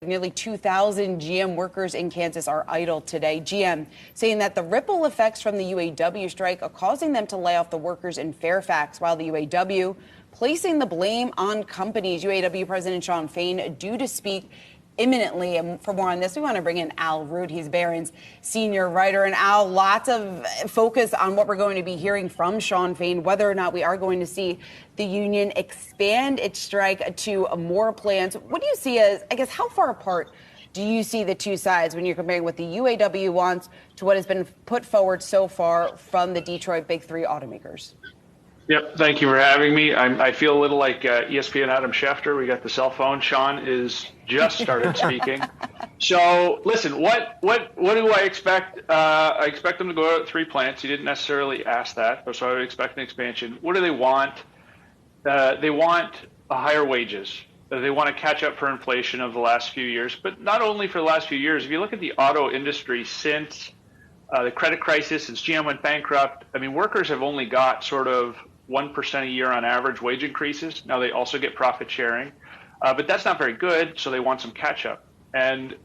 Nearly 2,000 GM workers in Kansas are idle today. GM saying that the ripple effects from the UAW strike are causing them to lay off the workers in Fairfax, while the UAW placing the blame on companies. UAW President Shawn Fain due to speak imminently. And for more on this, we want to bring in Al Root. He's Barron's senior writer. And Al, lots of focus on what we're going to be hearing from Shawn Fain, whether or not we are going to see the union expand its strike to more plants. What do you see as, I guess, how far apart do you see the two sides when you're comparing what the UAW wants to what has been put forward so far from the Detroit Big Three automakers? Yep. Thank you for having me. I feel a little like ESPN Adam Schefter. We got the cell phone. Shawn is just started speaking. So listen, what do I expect? I expect them to go out 3 plants. You didn't necessarily ask that, but so I would expect an expansion. What do they want? They want higher wages. They want to catch up for inflation of the last few years, but not only for the last few years. If you look at the auto industry since the credit crisis, since GM went bankrupt, I mean, workers have only got sort of 1% a year on average wage increases. Now they also get profit sharing, but that's not very good. So they want some catch up. And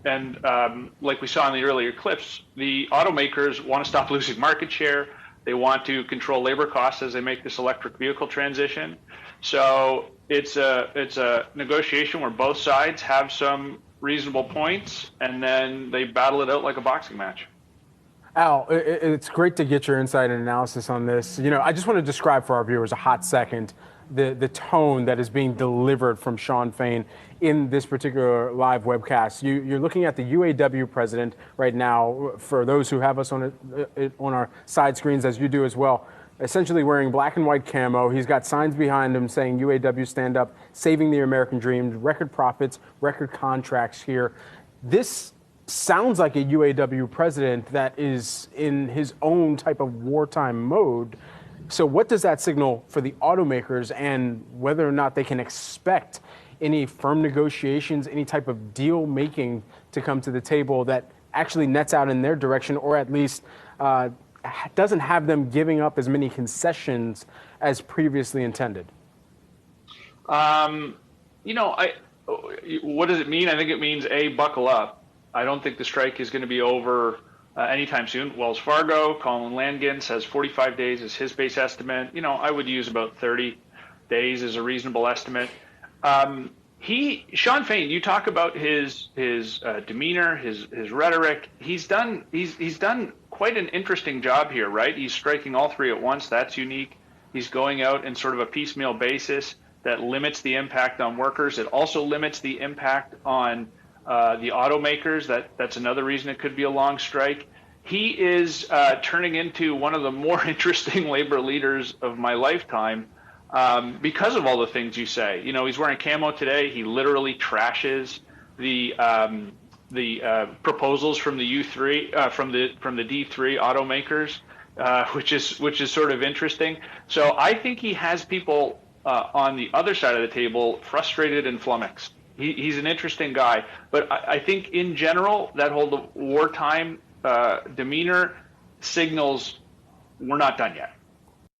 like we saw in the earlier clips, the automakers want to stop losing market share. They want to control labor costs as they make this electric vehicle transition. So it's a negotiation where both sides have some reasonable points, and then they battle it out like a boxing match. Al, it's great to get your insight and analysis on this. You know, I just want to describe for our viewers a hot second the tone that is being delivered from Shawn Fain in this particular live webcast. You're looking at the UAW president right now, for those who have us on our side screens, as you do as well, essentially wearing black and white camo. He's got signs behind him saying UAW stand up, saving the American dream, record profits, record contracts here. This sounds like a UAW president that is in his own type of wartime mode. So what does that signal for the automakers, and whether or not they can expect any firm negotiations, any type of deal making to come to the table that actually nets out in their direction, or at least doesn't have them giving up as many concessions as previously intended? What does it mean? I think it means, buckle up. I don't think the strike is going to be over anytime soon. Wells Fargo, Colin Langan says 45 days is his base estimate. I would use about 30 days as a reasonable estimate. Shawn Fain, you talk about his demeanor, his rhetoric. He's done quite an interesting job here, right? He's striking all 3 at once. That's unique. He's going out in sort of a piecemeal basis that limits the impact on workers. It also limits the impact on the automakers. That's another reason it could be a long strike. He is turning into one of the more interesting labor leaders of my lifetime because of all the things you say. He's wearing camo today. He literally trashes the proposals from the U3 from the D3 automakers, which is sort of interesting. So I think he has people on the other side of the table frustrated and flummoxed. He's an interesting guy, but I think in general that whole wartime demeanor signals we're not done yet.